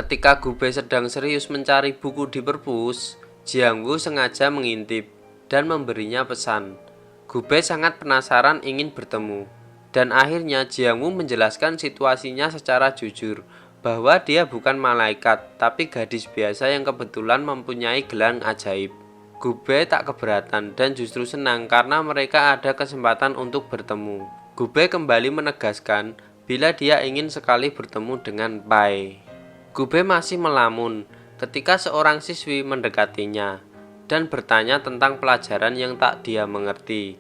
Ketika Gube sedang serius mencari buku di perpus, Jiangwu sengaja mengintip dan memberinya pesan. Gube sangat penasaran ingin bertemu, dan akhirnya Jiangwu menjelaskan situasinya secara jujur, bahwa dia bukan malaikat, tapi gadis biasa yang kebetulan mempunyai gelang ajaib. Gube tak keberatan dan justru senang karena mereka ada kesempatan untuk bertemu. Gube kembali menegaskan bila dia ingin sekali bertemu dengan Pai. Gube masih melamun ketika seorang siswi mendekatinya dan bertanya tentang pelajaran yang tak dia mengerti.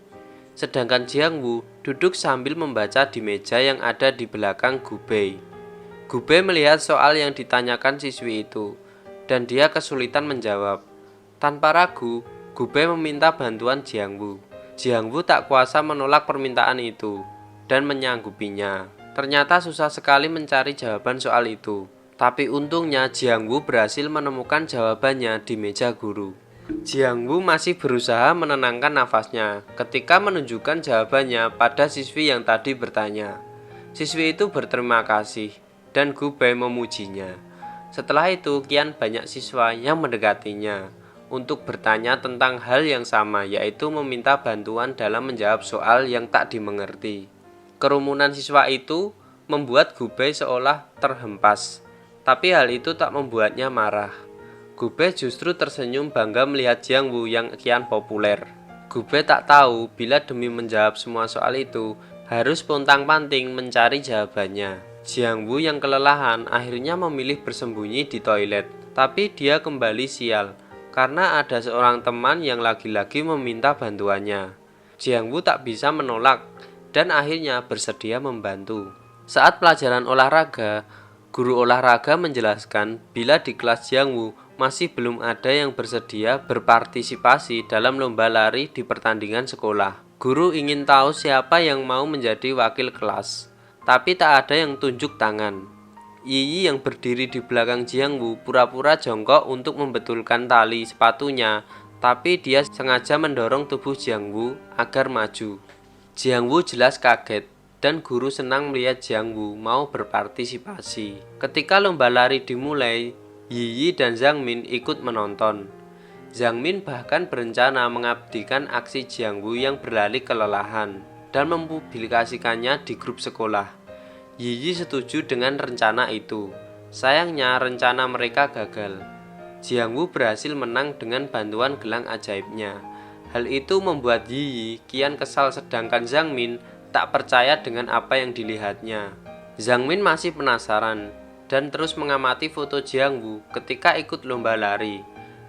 Sedangkan Jiangwu duduk sambil membaca di meja yang ada di belakang Gube. Gube melihat soal yang ditanyakan siswi itu, dan dia kesulitan menjawab. Tanpa ragu, Gube meminta bantuan Jiangwu. Jiangwu tak kuasa menolak permintaan itu, dan menyanggupinya. Ternyata susah sekali mencari jawaban soal itu. Tapi untungnya Jiangwu berhasil menemukan jawabannya di meja guru. Jiangwu masih berusaha menenangkan nafasnya ketika menunjukkan jawabannya pada siswi yang tadi bertanya. Siswi itu berterima kasih dan Gube memujinya. Setelah itu kian banyak siswa yang mendekatinya untuk bertanya tentang hal yang sama, yaitu meminta bantuan dalam menjawab soal yang tak dimengerti. Kerumunan siswa itu membuat Gube seolah terhempas. Tapi hal itu tak membuatnya marah. Gube justru tersenyum bangga melihat Jiangwu yang kian populer. Gube tak tahu bila demi menjawab semua soal itu, harus pontang-panting mencari jawabannya. Jiangwu yang kelelahan akhirnya memilih bersembunyi di toilet. Tapi dia kembali sial, karena ada seorang teman yang lagi-lagi meminta bantuannya. Jiangwu tak bisa menolak, dan akhirnya bersedia membantu. Saat pelajaran olahraga, guru olahraga menjelaskan bila di kelas Jiangwu masih belum ada yang bersedia berpartisipasi dalam lomba lari di pertandingan sekolah. Guru ingin tahu siapa yang mau menjadi wakil kelas, tapi tak ada yang tunjuk tangan. Yiyi yang berdiri di belakang Jiangwu pura-pura jongkok untuk membetulkan tali sepatunya, tapi dia sengaja mendorong tubuh Jiangwu agar maju. Jiangwu jelas kaget. Dan guru senang melihat Jiangwu mau berpartisipasi. Ketika lomba lari dimulai, Yiyi dan Zhang Min ikut menonton. Zhang Min bahkan berencana mengabdikan aksi Jiangwu yang berlari kelelahan dan mempublikasikannya di grup sekolah. Yiyi setuju dengan rencana itu. Sayangnya rencana mereka gagal. Jiangwu berhasil menang dengan bantuan gelang ajaibnya. Hal itu membuat Yiyi kian kesal, sedangkan Zhang Min tak percaya dengan apa yang dilihatnya. Zhang Min masih penasaran dan terus mengamati foto Jiangwu ketika ikut lomba lari.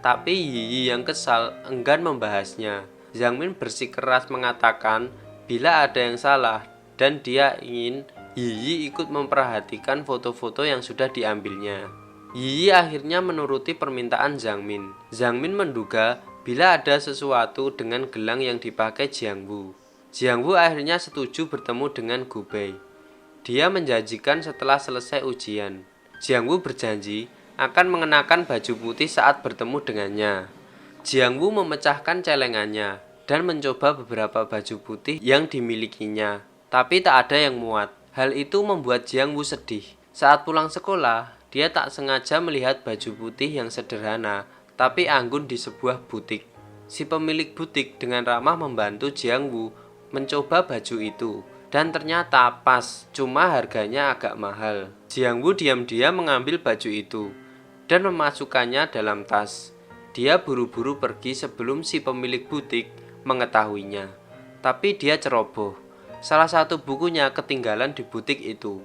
Tapi Yiyi yang kesal enggan membahasnya. Zhang Min bersikeras mengatakan bila ada yang salah dan dia ingin Yiyi ikut memperhatikan foto-foto yang sudah diambilnya. Yiyi akhirnya menuruti permintaan Zhang Min. Zhang Min menduga bila ada sesuatu dengan gelang yang dipakai Jiangwu. Jiangwu akhirnya setuju bertemu dengan Gube. Dia menjanjikan setelah selesai ujian. Jiangwu berjanji akan mengenakan baju putih saat bertemu dengannya. Jiangwu memecahkan celengannya dan mencoba beberapa baju putih yang dimilikinya, tapi tak ada yang muat. Hal itu membuat Jiangwu sedih. Saat pulang sekolah, dia tak sengaja melihat baju putih yang sederhana, tapi anggun di sebuah butik. Si pemilik butik dengan ramah membantu Jiangwu mencoba baju itu, dan ternyata pas, cuma harganya agak mahal. Jiangwu diam-diam mengambil baju itu dan memasukkannya dalam tas. Dia buru-buru pergi sebelum si pemilik butik mengetahuinya. Tapi dia ceroboh. Salah satu bukunya ketinggalan di butik itu.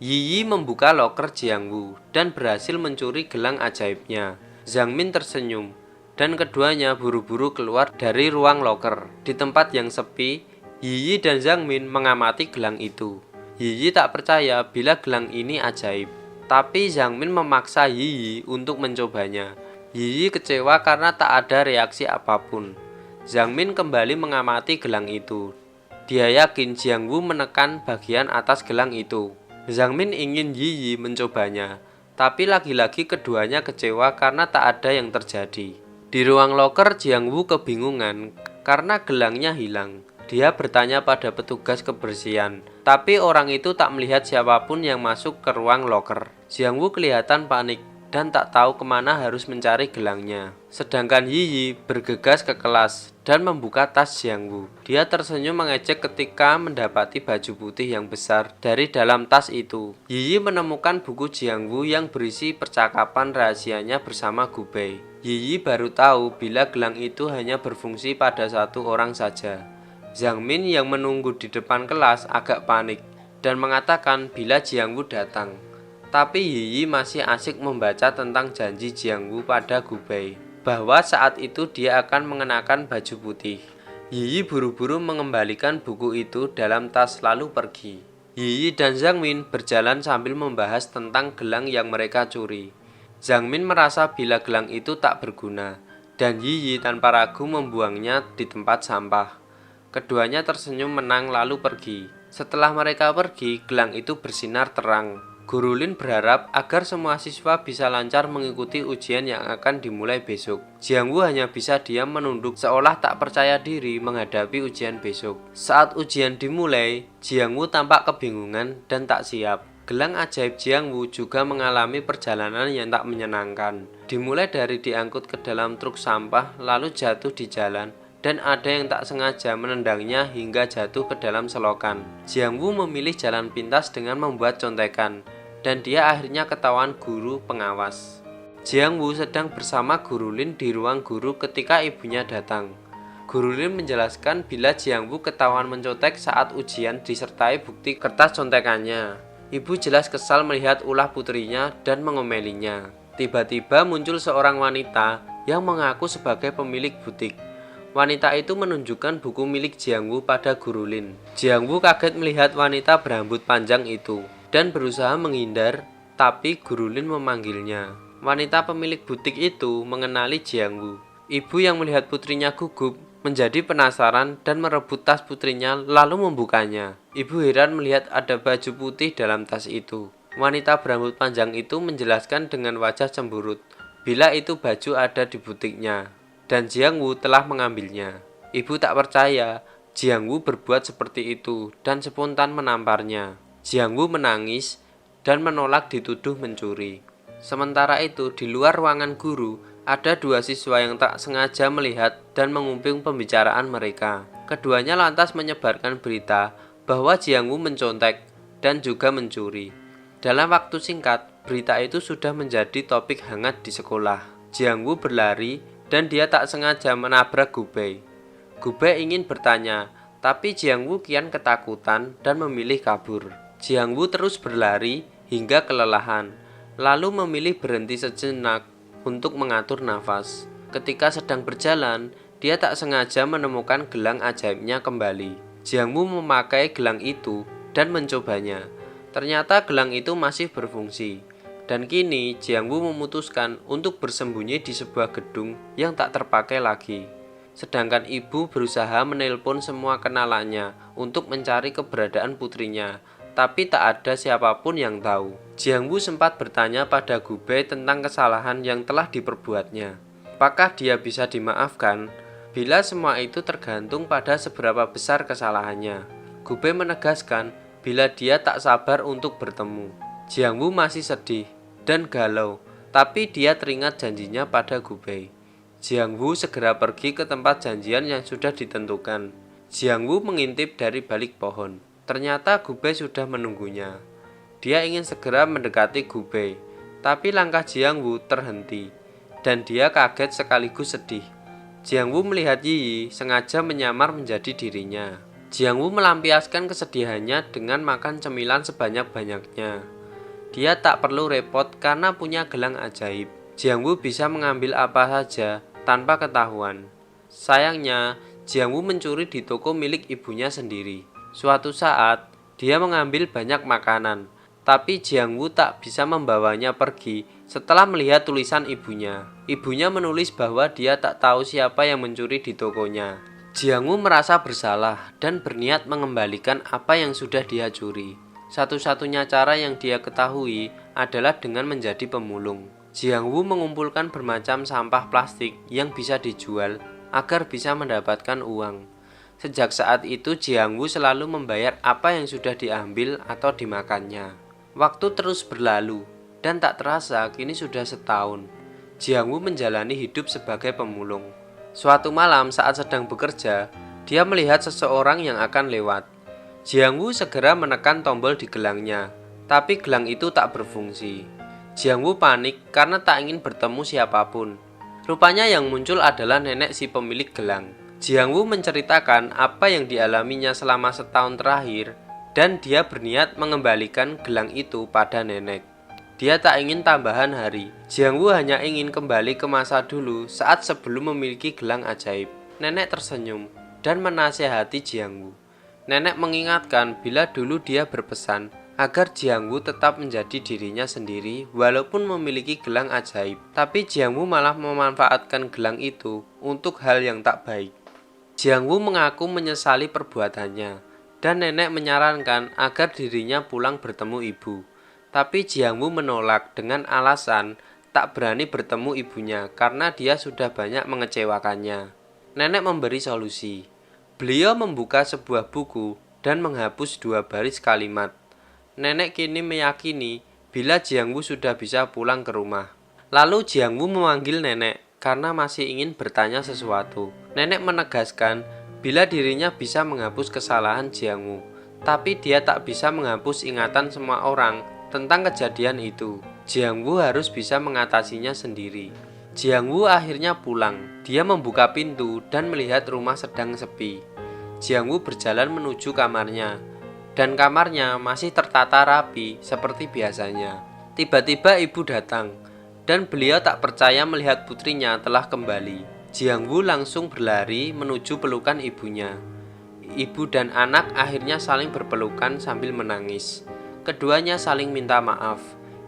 Yiyi membuka loker Jiangwu dan berhasil mencuri gelang ajaibnya. Zhang Min tersenyum dan keduanya buru-buru keluar dari ruang loker. Di tempat yang sepi, Yiyi dan Zhang Min mengamati gelang itu. Yiyi tak percaya bila gelang ini ajaib, tapi Zhang Min memaksa Yiyi untuk mencobanya. Yiyi kecewa karena tak ada reaksi apapun. Zhang Min kembali mengamati gelang itu. Dia yakin Jiangwu menekan bagian atas gelang itu. Zhang Min ingin Yiyi mencobanya, tapi lagi-lagi keduanya kecewa karena tak ada yang terjadi. Di ruang loker, Jiangwu kebingungan karena gelangnya hilang. Dia bertanya pada petugas kebersihan, tapi orang itu tak melihat siapapun yang masuk ke ruang loker. Jiang Wu kelihatan panik dan tak tahu kemana harus mencari gelangnya. Sedangkan Yi bergegas ke kelas dan membuka tas Jiang Wu. Dia tersenyum mengejek ketika mendapati baju putih yang besar dari dalam tas itu. Yi menemukan buku Jiang Wu yang berisi percakapan rahasianya bersama Gu Bei. Yi baru tahu bila gelang itu hanya berfungsi pada satu orang saja. Zhang Min yang menunggu di depan kelas agak panik dan mengatakan bila Jiang Wu datang. Tapi Yi masih asik membaca tentang janji Jiang Wu pada Gu Bei, bahwa saat itu dia akan mengenakan baju putih. Yi buru-buru mengembalikan buku itu dalam tas lalu pergi. Yi dan Zhang Min berjalan sambil membahas tentang gelang yang mereka curi. Zhang Min merasa bila gelang itu tak berguna, dan Yi tanpa ragu membuangnya di tempat sampah. Keduanya tersenyum menang lalu pergi. Setelah mereka pergi, gelang itu bersinar terang. Guru Lin berharap agar semua siswa bisa lancar mengikuti ujian yang akan dimulai besok. Jiang Wu hanya bisa diam menunduk seolah tak percaya diri menghadapi ujian besok. Saat ujian dimulai, Jiang Wu tampak kebingungan dan tak siap. Gelang ajaib Jiang Wu juga mengalami perjalanan yang tak menyenangkan. Dimulai dari diangkut ke dalam truk sampah lalu jatuh di jalan. Dan ada yang tak sengaja menendangnya hingga jatuh ke dalam selokan. Jiang Wu memilih jalan pintas dengan membuat contekan, dan dia akhirnya ketahuan guru pengawas. Jiang Wu sedang bersama Guru Lin di ruang guru ketika ibunya datang. Guru Lin menjelaskan bila Jiang Wu ketahuan mencontek saat ujian disertai bukti kertas contekannya. Ibu jelas kesal melihat ulah putrinya dan mengomelinya. Tiba-tiba muncul seorang wanita yang mengaku sebagai pemilik butik. Wanita itu menunjukkan buku milik Jiang Wu pada Guru Lin. Jiang Wu kaget melihat wanita berambut panjang itu dan berusaha menghindar, tapi Guru Lin memanggilnya. Wanita pemilik butik itu mengenali Jiang Wu. Ibu yang melihat putrinya gugup menjadi penasaran dan merebut tas putrinya lalu membukanya. Ibu heran melihat ada baju putih dalam tas itu. Wanita berambut panjang itu menjelaskan dengan wajah cemburut bila itu baju ada di butiknya. Dan Jiang Wu telah mengambilnya. Ibu tak percaya Jiang Wu berbuat seperti itu dan spontan menamparnya. Jiang Wu menangis dan menolak dituduh mencuri. Sementara itu di luar ruangan guru ada dua siswa yang tak sengaja melihat dan menguping pembicaraan mereka. Keduanya lantas menyebarkan berita bahwa Jiang Wu mencontek dan juga mencuri. Dalam waktu singkat, berita itu sudah menjadi topik hangat di sekolah. Jiang Wu berlari dan dia tak sengaja menabrak Gu Bei. Gu Bei ingin bertanya, tapi Jiang Wu kian ketakutan dan memilih kabur. Jiang Wu terus berlari hingga kelelahan, lalu memilih berhenti sejenak untuk mengatur nafas. Ketika sedang berjalan, dia tak sengaja menemukan gelang ajaibnya kembali. Jiang Wu memakai gelang itu dan mencobanya. Ternyata gelang itu masih berfungsi. Dan kini Jiang Wu memutuskan untuk bersembunyi di sebuah gedung yang tak terpakai lagi. Sedangkan ibu berusaha menelpon semua kenalannya untuk mencari keberadaan putrinya, tapi tak ada siapapun yang tahu. Jiang Wu sempat bertanya pada Gu Bei tentang kesalahan yang telah diperbuatnya. Apakah dia bisa dimaafkan? Bila semua itu tergantung pada seberapa besar kesalahannya. Gu Bei menegaskan bila dia tak sabar untuk bertemu. Jiang Wu masih sedih dan galau, tapi dia teringat janjinya pada Gu Bei. Jiang Wu segera pergi ke tempat janjian yang sudah ditentukan. Jiang Wu mengintip dari balik pohon. Ternyata Gu Bei sudah menunggunya. Dia ingin segera mendekati Gu Bei, tapi langkah Jiang Wu terhenti, dan dia kaget sekaligus sedih. Jiang Wu melihat Yi sengaja menyamar menjadi dirinya. Jiang Wu melampiaskan kesedihannya dengan makan cemilan sebanyak-banyaknya. Dia tak perlu repot karena punya gelang ajaib. Jiang Wu bisa mengambil apa saja tanpa ketahuan. Sayangnya, Jiang Wu mencuri di toko milik ibunya sendiri. Suatu saat, dia mengambil banyak makanan, tapi Jiang Wu tak bisa membawanya pergi setelah melihat tulisan ibunya. Ibunya menulis bahwa dia tak tahu siapa yang mencuri di tokonya. Jiang Wu merasa bersalah dan berniat mengembalikan apa yang sudah dia curi. Satu-satunya cara yang dia ketahui adalah dengan menjadi pemulung. Jiang Wu mengumpulkan bermacam sampah plastik yang bisa dijual agar bisa mendapatkan uang. Sejak saat itu Jiang Wu selalu membayar apa yang sudah diambil atau dimakannya. Waktu terus berlalu, dan tak terasa kini sudah setahun. Jiang Wu menjalani hidup sebagai pemulung. Suatu malam saat sedang bekerja, dia melihat seseorang yang akan lewat. Jiang Wu segera menekan tombol di gelangnya, tapi gelang itu tak berfungsi. Jiang Wu panik karena tak ingin bertemu siapapun. Rupanya yang muncul adalah nenek si pemilik gelang. Jiang Wu menceritakan apa yang dialaminya selama setahun terakhir dan dia berniat mengembalikan gelang itu pada nenek. Dia tak ingin tambahan hari. Jiang Wu hanya ingin kembali ke masa dulu saat sebelum memiliki gelang ajaib. Nenek tersenyum dan menasihati Jiang Wu. Nenek mengingatkan bila dulu dia berpesan agar Jiang Wu tetap menjadi dirinya sendiri walaupun memiliki gelang ajaib. Tapi Jiang Wu malah memanfaatkan gelang itu untuk hal yang tak baik. Jiang Wu mengaku menyesali perbuatannya, dan nenek menyarankan agar dirinya pulang bertemu ibu. Tapi Jiang Wu menolak dengan alasan tak berani bertemu ibunya karena dia sudah banyak mengecewakannya. Nenek memberi solusi. Beliau membuka sebuah buku dan menghapus 2 baris kalimat. Nenek kini meyakini bila Jiang Wu sudah bisa pulang ke rumah. Lalu Jiang Wu memanggil nenek karena masih ingin bertanya sesuatu. Nenek menegaskan bila dirinya bisa menghapus kesalahan Jiang Wu, tapi dia tak bisa menghapus ingatan semua orang tentang kejadian itu. Jiang Wu harus bisa mengatasinya sendiri. Jiang Wu akhirnya pulang. Dia membuka pintu dan melihat rumah sedang sepi. Jiang Wu berjalan menuju kamarnya, dan kamarnya masih tertata rapi seperti biasanya. Tiba-tiba ibu datang, dan beliau tak percaya melihat putrinya telah kembali. Jiang Wu langsung berlari menuju pelukan ibunya. Ibu dan anak akhirnya saling berpelukan sambil menangis. Keduanya saling minta maaf.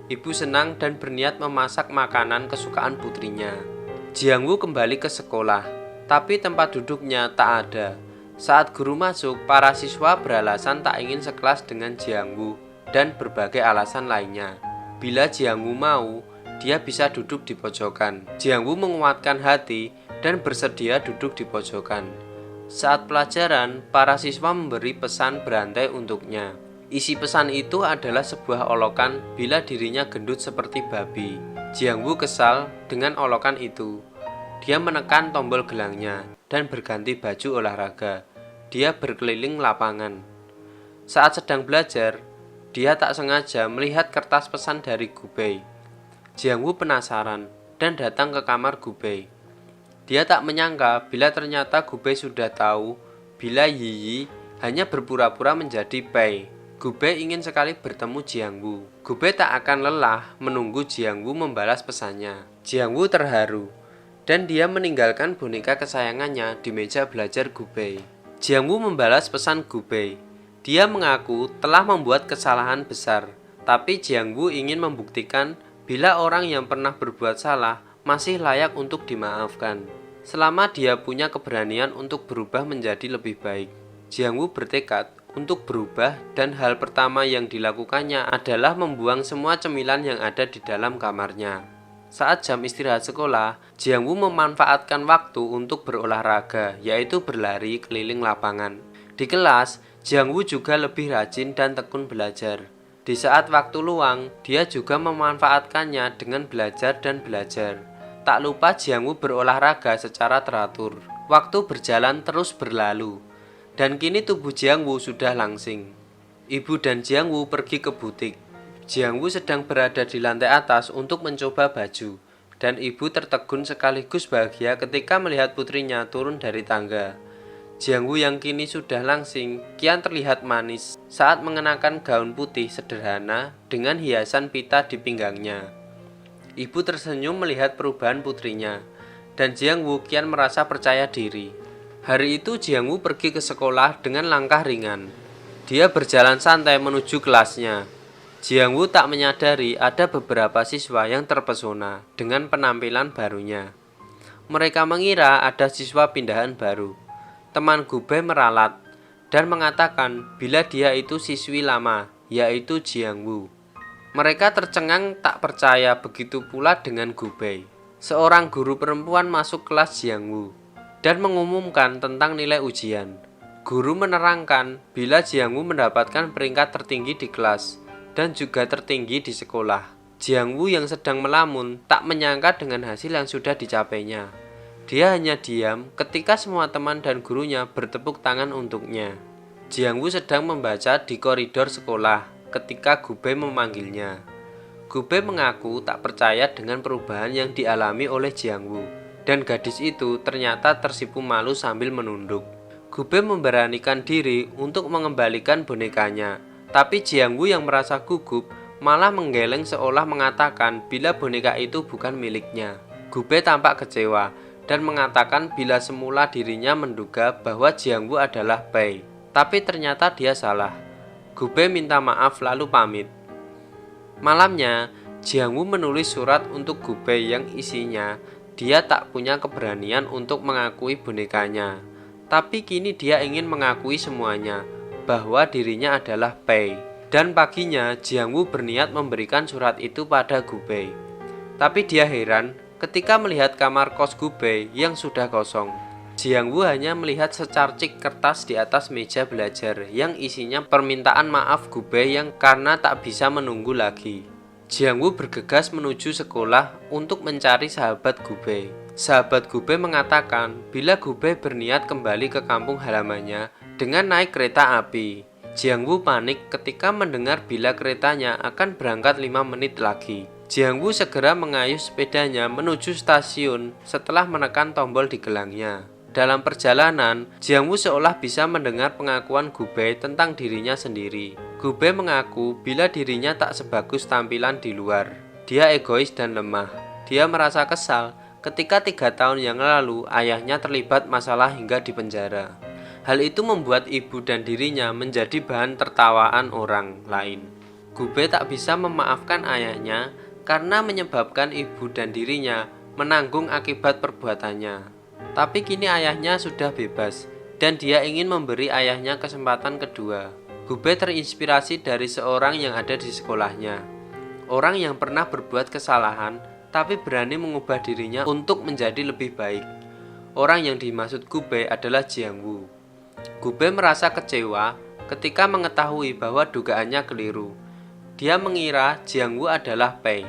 Ibu senang dan berniat memasak makanan kesukaan putrinya. Jiang Wu kembali ke sekolah, tapi tempat duduknya tak ada. Saat guru masuk, para siswa beralasan tak ingin sekelas dengan Jiang Wu dan berbagai alasan lainnya. Bila Jiang Wu mau, dia bisa duduk di pojokan. Jiang Wu menguatkan hati dan bersedia duduk di pojokan. Saat pelajaran, para siswa memberi pesan berantai untuknya. Isi pesan itu adalah sebuah olokan bila dirinya gendut seperti babi. Jiang Wu kesal dengan olokan itu. Dia menekan tombol gelangnya dan berganti baju olahraga. Dia berkeliling lapangan. Saat sedang belajar, dia tak sengaja melihat kertas pesan dari Gubei. Jiang Wu penasaran dan datang ke kamar Gubei. Dia tak menyangka bila ternyata Gubei sudah tahu bila Yi hanya berpura-pura menjadi Pei. Gubei ingin sekali bertemu Jiang Wu. Gubei tak akan lelah menunggu Jiang Wu membalas pesannya. Jiang Wu terharu, dan dia meninggalkan boneka kesayangannya di meja belajar Gubei. Jiang Wu membalas pesan Gubei. Dia mengaku telah membuat kesalahan besar, tapi Jiang Wu ingin membuktikan bila orang yang pernah berbuat salah masih layak untuk dimaafkan. Selama dia punya keberanian untuk berubah menjadi lebih baik. Jiang Wu bertekad untuk berubah dan hal pertama yang dilakukannya adalah membuang semua cemilan yang ada di dalam kamarnya. Saat jam istirahat sekolah, Jiang Wu memanfaatkan waktu untuk berolahraga, yaitu berlari keliling lapangan. Di kelas, Jiang Wu juga lebih rajin dan tekun belajar. Di saat waktu luang, dia juga memanfaatkannya dengan belajar dan belajar. Tak lupa Jiang Wu berolahraga secara teratur. Waktu berjalan terus berlalu, dan kini tubuh Jiang Wu sudah langsing. Ibu dan Jiang Wu pergi ke butik. Jiang Wu sedang berada di lantai atas untuk mencoba baju, dan ibu tertegun sekaligus bahagia ketika melihat putrinya turun dari tangga. Jiang Wu yang kini sudah langsing, kian terlihat manis saat mengenakan gaun putih sederhana dengan hiasan pita di pinggangnya. Ibu tersenyum melihat perubahan putrinya, dan Jiang Wu kian merasa percaya diri. Hari itu Jiang Wu pergi ke sekolah dengan langkah ringan. Dia berjalan santai menuju kelasnya. Jiang Wu tak menyadari ada beberapa siswa yang terpesona dengan penampilan barunya. Mereka mengira ada siswa pindahan baru. Teman Gubei meralat dan mengatakan bila dia itu siswi lama, yaitu Jiang Wu. Mereka tercengang tak percaya, begitu pula dengan Gubei. Seorang guru perempuan masuk kelas Jiang Wu dan mengumumkan tentang nilai ujian. Guru menerangkan bila Jiang Wu mendapatkan peringkat tertinggi di kelas dan juga tertinggi di sekolah. Jiang Wu yang sedang melamun tak menyangka dengan hasil yang sudah dicapainya. Dia hanya diam ketika semua teman dan gurunya bertepuk tangan untuknya. Jiang Wu sedang membaca di koridor sekolah ketika Gubei memanggilnya. Gubei mengaku tak percaya dengan perubahan yang dialami oleh Jiang Wu, dan gadis itu ternyata tersipu malu sambil menunduk. Gubei memberanikan diri untuk mengembalikan bonekanya, tapi Jiang Wu yang merasa gugup malah menggeleng seolah mengatakan bila boneka itu bukan miliknya. Gubei tampak kecewa dan mengatakan bila semula dirinya menduga bahwa Jiang Wu adalah Bai, tapi ternyata dia salah. Gubei minta maaf lalu pamit. Malamnya, Jiang Wu menulis surat untuk Gubei yang isinya dia tak punya keberanian untuk mengakui bonekanya. Tapi kini dia ingin mengakui semuanya, bahwa dirinya adalah Bai. Dan paginya, Jiang Wu berniat memberikan surat itu pada Gubei. Tapi dia heran ketika melihat kamar kos Gubei yang sudah kosong. Jiang Wu hanya melihat secarcik kertas di atas meja belajar yang isinya permintaan maaf Gubei yang karena tak bisa menunggu lagi. Jiang Wu bergegas menuju sekolah untuk mencari sahabat Gubei. Sahabat Gubei mengatakan bila Gubei berniat kembali ke kampung halamannya dengan naik kereta api. Jiang Wu panik ketika mendengar bila keretanya akan berangkat 5 menit lagi. Jiang Wu segera mengayuh sepedanya menuju stasiun setelah menekan tombol di gelangnya. Dalam perjalanan, Jiang Wu seolah bisa mendengar pengakuan Gubei tentang dirinya sendiri. Gubei mengaku bila dirinya tak sebagus tampilan di luar. Dia egois dan lemah. Dia merasa kesal ketika 3 tahun yang lalu ayahnya terlibat masalah hingga dipenjara. Hal itu membuat ibu dan dirinya menjadi bahan tertawaan orang lain. Gubei tak bisa memaafkan ayahnya karena menyebabkan ibu dan dirinya menanggung akibat perbuatannya. Tapi kini ayahnya sudah bebas dan dia ingin memberi ayahnya kesempatan kedua. Gubei terinspirasi dari seorang yang ada di sekolahnya. Orang yang pernah berbuat kesalahan tapi berani mengubah dirinya untuk menjadi lebih baik. Orang yang dimaksud Gubei adalah Jiang Wu. Gubei merasa kecewa ketika mengetahui bahwa dugaannya keliru. Dia mengira Jiang Wu adalah Bai,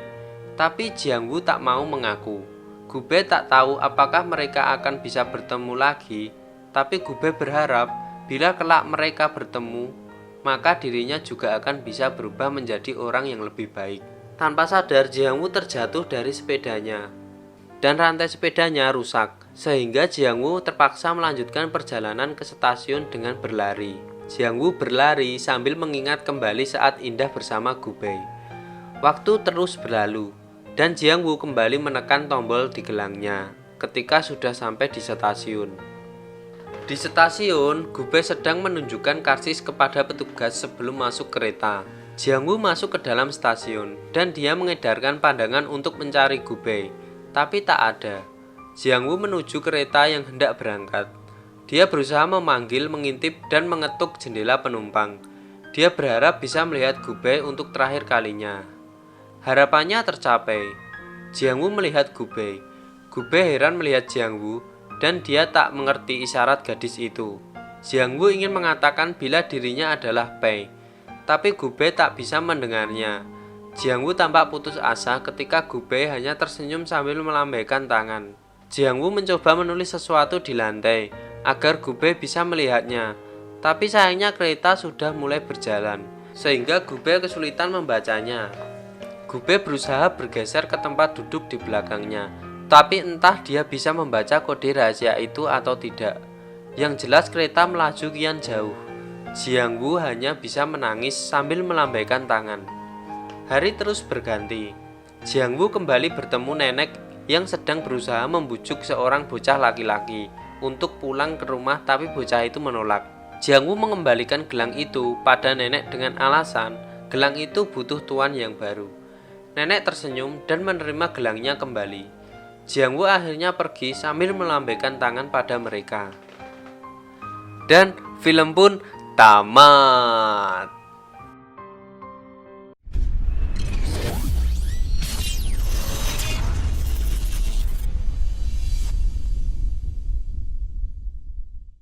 tapi Jiang Wu tak mau mengaku. Gubei tak tahu apakah mereka akan bisa bertemu lagi, tapi Gubei berharap bila kelak mereka bertemu, maka dirinya juga akan bisa berubah menjadi orang yang lebih baik. Tanpa sadar, Jiang Wu terjatuh dari sepedanya dan rantai sepedanya rusak, sehingga Jiang Wu terpaksa melanjutkan perjalanan ke stasiun dengan berlari. Jiang Wu berlari sambil mengingat kembali saat indah bersama Gubei. Waktu terus berlalu dan Jiang Wu kembali menekan tombol di gelangnya ketika sudah sampai di stasiun. Di stasiun, Gubei sedang menunjukkan karcis kepada petugas sebelum masuk kereta. Jiang Wu masuk ke dalam stasiun dan dia mengedarkan pandangan untuk mencari Gubei, tapi tak ada. Jiang Wu menuju kereta yang hendak berangkat. Dia berusaha memanggil, mengintip, dan mengetuk jendela penumpang. Dia berharap bisa melihat Gubei untuk terakhir kalinya. Harapannya tercapai. Jiang Wu melihat Gubei. Gubei heran melihat Jiang Wu dan dia tak mengerti isyarat gadis itu. Jiang Wu ingin mengatakan bila dirinya adalah Bai, tapi Gubei tak bisa mendengarnya. Jiang Wu tampak putus asa ketika Gubei hanya tersenyum sambil melambaikan tangan. Jiang Wu mencoba menulis sesuatu di lantai agar Gubei bisa melihatnya, tapi sayangnya kereta sudah mulai berjalan, sehingga Gubei kesulitan membacanya. Gubei berusaha bergeser ke tempat duduk di belakangnya, tapi entah dia bisa membaca kode rahasia itu atau tidak. Yang jelas kereta melaju kian jauh. Jiang Wu hanya bisa menangis sambil melambaikan tangan. Hari terus berganti. Jiang Wu kembali bertemu nenek yang sedang berusaha membujuk seorang bocah laki-laki untuk pulang ke rumah, tapi bocah itu menolak. Jiang Wu mengembalikan gelang itu pada nenek dengan alasan gelang itu butuh tuan yang baru. Nenek tersenyum dan menerima gelangnya kembali. Jiang Wu akhirnya pergi sambil melambaikan tangan pada mereka. Dan film pun tamat.